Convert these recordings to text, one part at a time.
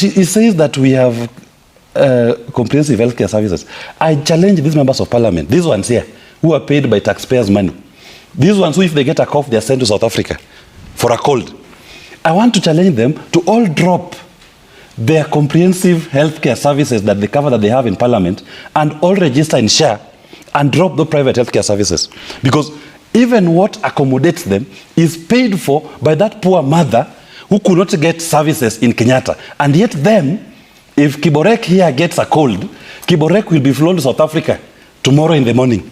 It says that we have comprehensive healthcare services. I challenge these members of parliament, these ones here, who are paid by taxpayers' money. These ones who, if they get a cough, they are sent to South Africa for a cold. I want to challenge them to all drop their comprehensive healthcare services that they cover that they have in parliament and all register in SHA and drop the private healthcare services. Because even what accommodates them is paid for by that poor mother who could not get services in Kenyatta. And yet then, if Kiborek here gets a cold, Kiborek will be flown to South Africa tomorrow in the morning,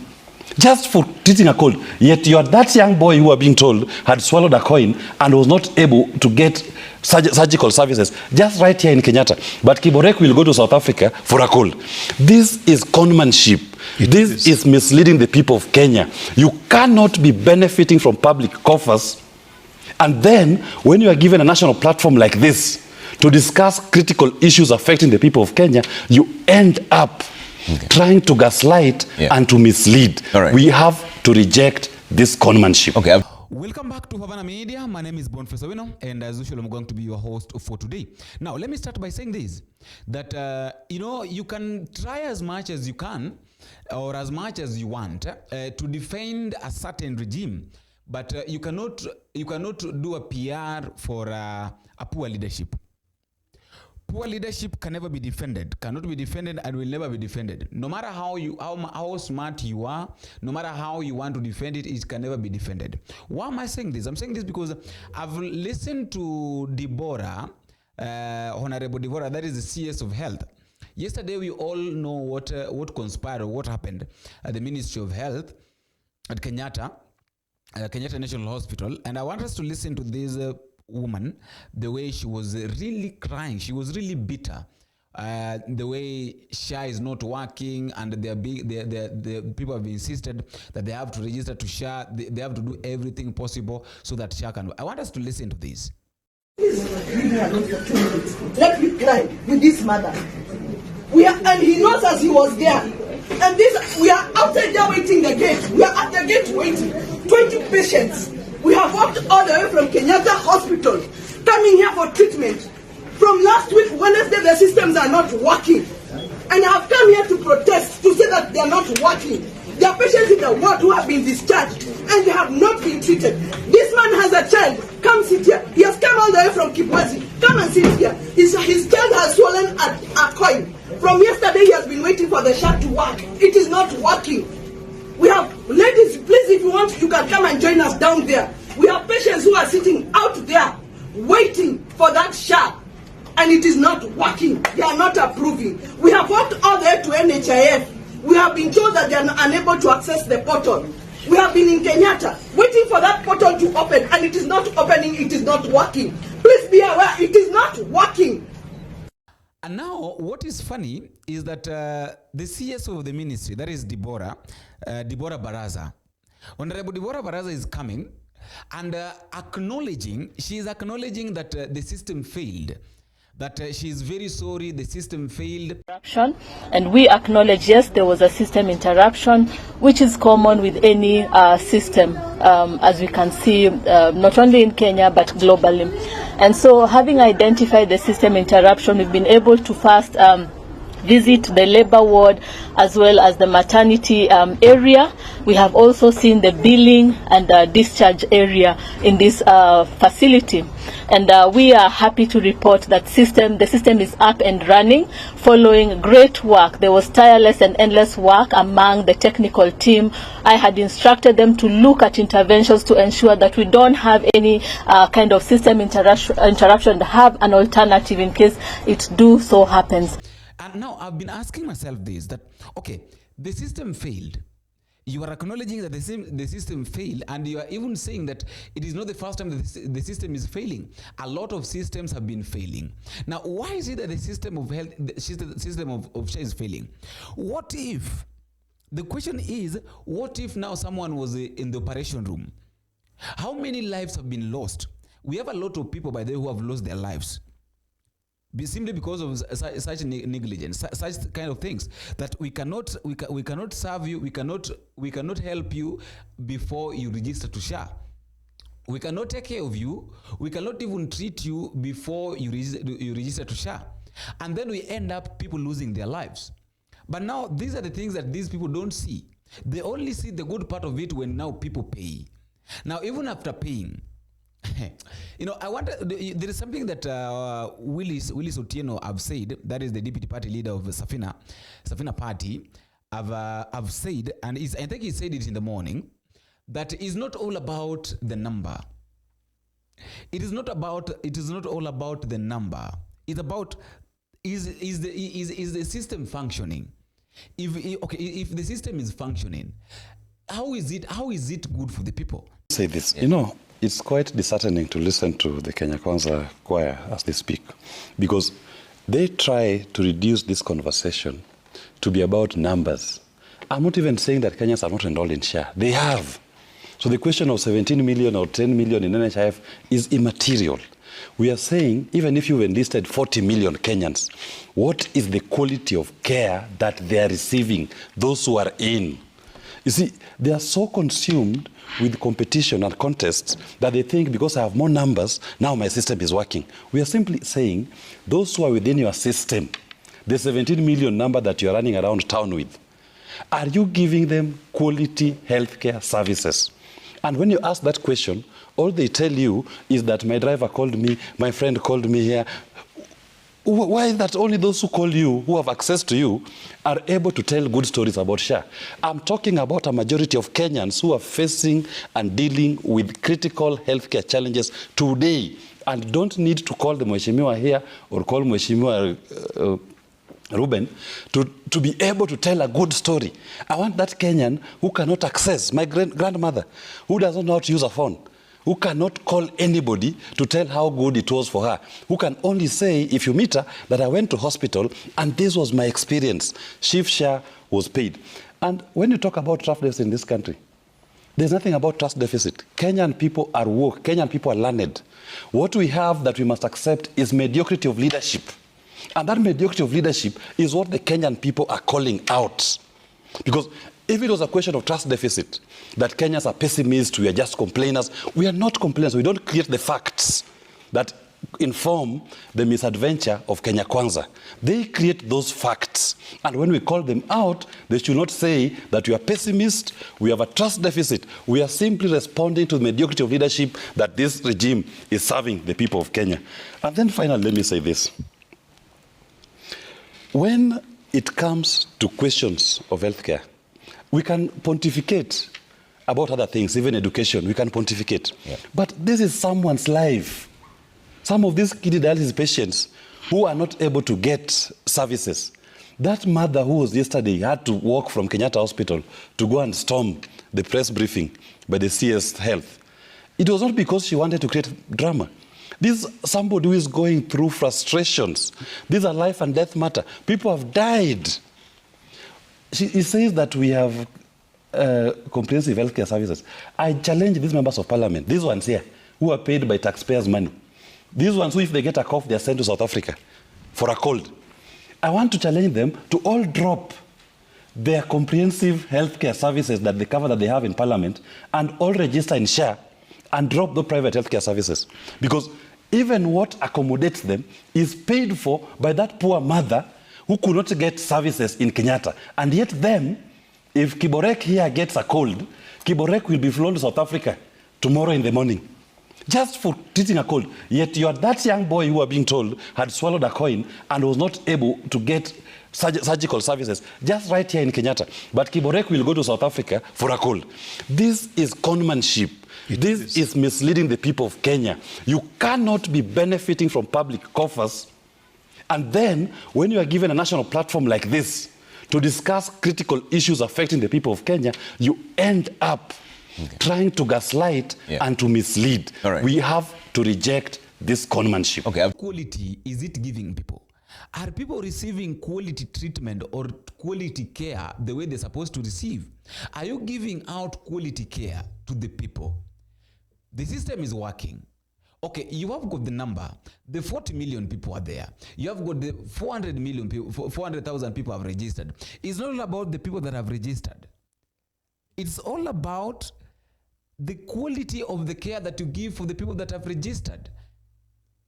just for treating a cold. Yet you are that young boy who are being told had swallowed a coin and was not able to get surgical services just right here in Kenyatta. But Kiborek will go to South Africa for a cold. This is conmanship. This is misleading the people of Kenya. You cannot be benefiting from public coffers, and then when you are given a national platform like this to discuss critical issues affecting the people of Kenya, you end up trying to gaslight and to mislead. Right. We have to reject this conmanship. Okay. Welcome back to Havana Media. My name is Boniface Otieno, and as usual, I'm going to be your host for today. Now, let me start by saying this, that, you can try as much as you can or as much as you want to defend a certain regime, but you cannot do a PR for a poor leadership. Poor leadership can never be defended, cannot be defended, and will never be defended. No matter how smart you are, no matter how you want to defend it, it can never be defended. Why am I saying this? I'm saying this because I've listened to Deborah, Honorable Deborah, that is the CS of Health. Yesterday, we all know what conspired, what happened at the Ministry of Health at Kenyatta National Hospital, and I want us to listen to this woman, the way she was really crying. She was really bitter. The way SHA is not working, and the people have insisted that they have to register to SHA. They have to do everything possible so that SHA can. I want us to listen to this. Please leave me alone for 2 minutes. Let me cry with this mother. And he knows as he was there. And we are outside there waiting the gate. We are at the gate waiting. 20 patients. We have walked all the way from Kenyatta Hospital, coming here for treatment. From last week, Wednesday, the systems are not working. And I have come here to protest, to say that they are not working. There are patients in the ward who have been discharged, and they have not been treated. This man has a child. Come sit here. He has come all the way from Kibwezi. Come and sit here. His child has swollen a coin. From yesterday, he has been waiting for the SHA to work. It is not working. We have, ladies, please, if you want, you can come and join us down there. We have patients who are sitting out there waiting for that SHA, and it is not working. They are not approving. We have walked all the way to NHIF. We have been told that they are unable to access the portal. We have been in Kenyatta waiting for that portal to open, and it is not opening, it is not working. Please be aware, it is not working. And now, what is funny is that the CSO of the ministry, that is Deborah Baraza, Honorable Deborah Baraza is coming and she is acknowledging that the system failed, that she is very sorry the system failed. And we acknowledge, yes, there was a system interruption, which is common with any system, as we can see, not only in Kenya, but globally. And so, having identified the system interruption, we've been able to first visit the labor ward as well as the maternity area. We have also seen the billing and discharge area in this facility. And we are happy to report that the system is up and running following great work. There was tireless and endless work among the technical team. I had instructed them to look at interventions to ensure that we don't have any kind of system interruption, have an alternative in case it do so happens. And now I've been asking myself this, that, okay, the system failed. You are acknowledging that the system failed, and you are even saying that it is not the first time that the system is failing. A lot of systems have been failing. Now, why is it that the system of health, the system of SHA is failing? What if, the question is, what if now someone was in the operation room? How many lives have been lost? We have a lot of people, by the way, who have lost their lives. Simply because of such negligence, such kind of things, that we cannot serve you, we cannot help you before you register to SHA. We cannot take care of you. We cannot even treat you before you register to SHA. And then we end up people losing their lives. But now these are the things that these people don't see. They only see the good part of it when now people pay. Now, even after paying, there is something that Willis Otieno have said, that is the deputy party leader of the Safina party, have said, and I think he said it in the morning, that it's not all about the number. It is not all about the number. It's about is the system functioning? If the system is functioning, how is it good for the people? Say this, it's quite disheartening to listen to the Kenya Kwanza choir as they speak, because they try to reduce this conversation to be about numbers. I'm not even saying that Kenyans are not enrolled in SHA. They have. So the question of 17 million or 10 million in NHIF is immaterial. We are saying, even if you've enlisted 40 million Kenyans, what is the quality of care that they are receiving, those who are in? You see, they are so consumed with competition and contests that they think, because I have more numbers, now my system is working. We are simply saying, those who are within your system, the 17 million number that you're running around town with, are you giving them quality healthcare services? And when you ask that question, all they tell you is that my driver called me, my friend called me here. Why is that only those who call you, who have access to you, are able to tell good stories about SHA? I'm talking about a majority of Kenyans who are facing and dealing with critical healthcare challenges today and don't need to call the Mheshimiwa here or call Mheshimiwa Ruben to be able to tell a good story. I want that Kenyan who cannot access, my grandmother, who doesn't know how to use a phone, who cannot call anybody to tell how good it was for her, who can only say, if you meet her, that I went to hospital and this was my experience. Shift share was paid. And when you talk about trust deficit in this country, there's nothing about trust deficit. Kenyan people are woke. Kenyan people are learned. What we have that we must accept is mediocrity of leadership. And that mediocrity of leadership is what the Kenyan people are calling out. Because if it was a question of trust deficit, that Kenyans are pessimists, we are just complainers, we are not complainers. We don't create the facts that inform the misadventure of Kenya Kwanza. They create those facts. And when we call them out, they should not say that we are pessimists, we have a trust deficit. We are simply responding to the mediocrity of leadership that this regime is serving the people of Kenya. And then finally, let me say this. When it comes to questions of healthcare, we can pontificate about other things, even education, we can pontificate. Yeah. But this is someone's life. Some of these kidney dialysis patients who are not able to get services. That mother who was yesterday had to walk from Kenyatta Hospital to go and storm the press briefing by the CS Health. It was not because she wanted to create drama. This is somebody who is going through frustrations. These are life and death matter. People have died. He says that we have comprehensive healthcare services. I challenge these members of parliament, these ones here, who are paid by taxpayers' money. These ones who, if they get a cough, they are sent to South Africa for a cold. I want to challenge them to all drop their comprehensive healthcare services that they cover that they have in parliament and all register in SHA and drop the private healthcare services. Because even what accommodates them is paid for by that poor mother who could not get services in Kenyatta. And yet them, if Kiborek here gets a cold, Kiborek will be flown to South Africa tomorrow in the morning, just for treating a cold. Yet you are that young boy who are being told had swallowed a coin and was not able to get surgical services, just right here in Kenyatta. But Kiborek will go to South Africa for a cold. This is conmanship. This is misleading the people of Kenya. You cannot be benefiting from public coffers, and then when you are given a national platform like this to discuss critical issues affecting the people of Kenya, you end up trying to gaslight and to mislead. Right. We have to reject this conmanship. Okay, quality is it giving people? Are people receiving quality treatment or quality care the way they're supposed to receive? Are you giving out quality care to the people? The system is working. Okay, you have got the number. The 40 million people are there. You have got the 400 million people, 400,000 people have registered. It's not all about the people that have registered. It's all about the quality of the care that you give for the people that have registered.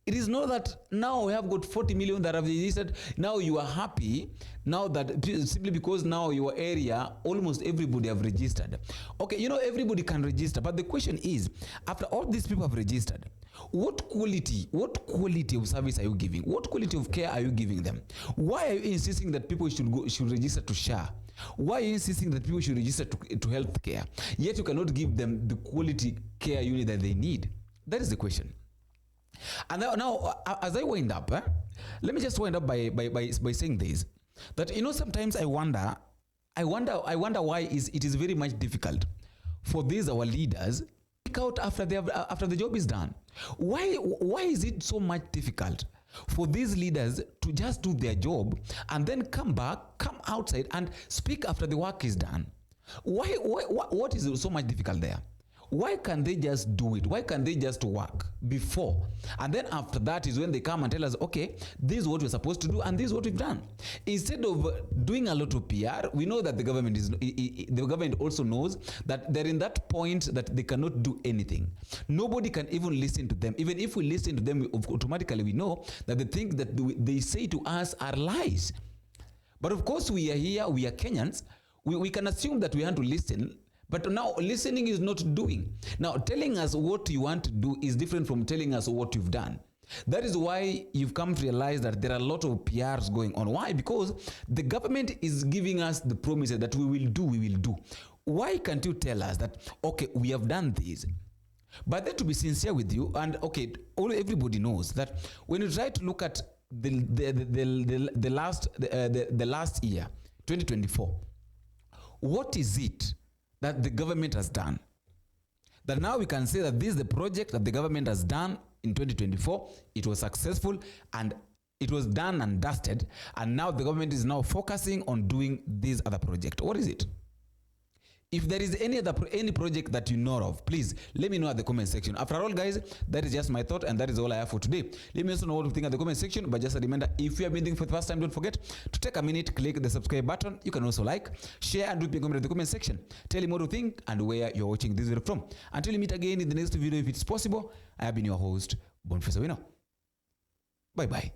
It is not that now we have got 40 million that have registered. Now you are happy now that simply because now your area, almost everybody have registered. Okay, you know, everybody can register. But the question is, after all these people have registered, what quality of service are you giving? What quality of care are you giving them? Why are you insisting that people should register to SHA? Why are you insisting that people should register to health care? Yet you cannot give them the quality care unit that they need. That is the question. And now as I wind up, let me just wind up by saying this, that, you know, sometimes I wonder why it is very much difficult for these our leaders to pick out after the job is done. Why is it so much difficult for these leaders to just do their job and then come outside and speak after the work is done? What is so much difficult there? Why can't they just do it? Why can't they just work before? And then after that is when they come and tell us, okay, this is what we're supposed to do and this is what we've done. Instead of doing a lot of PR, we know that the government also knows that they're in that point that they cannot do anything. Nobody can even listen to them. Even if we listen to them, automatically we know that the things that they say to us are lies. But of course we are here, we are Kenyans. We can assume that we want to listen. But now listening is not doing. Now telling us what you want to do is different from telling us what you've done. That is why you've come to realize that there are a lot of PRs going on. Why? Because the government is giving us the promises that we will do. Why can't you tell us that, okay, we have done this? But then, to be sincere with you, and okay, everybody knows that when you try to look at the last year, 2024, what is it that the government has done? That now we can say that this is the project that the government has done in 2024. It was successful and it was done and dusted. And now the government is now focusing on doing this other project. What is it? If there is any project that you know of, please let me know at the comment section. After all, guys, that is just my thought, and that is all I have for today. Let me also know what you think at the comment section. But just a reminder, if you have been thinking for the first time, don't forget to take a minute, click the subscribe button. You can also like, share, and drop your comment at the comment section. Tell me what you think and where you're watching this video from. Until we meet again in the next video, if it's possible, I have been your host, Boniface Otieno. Bye-bye.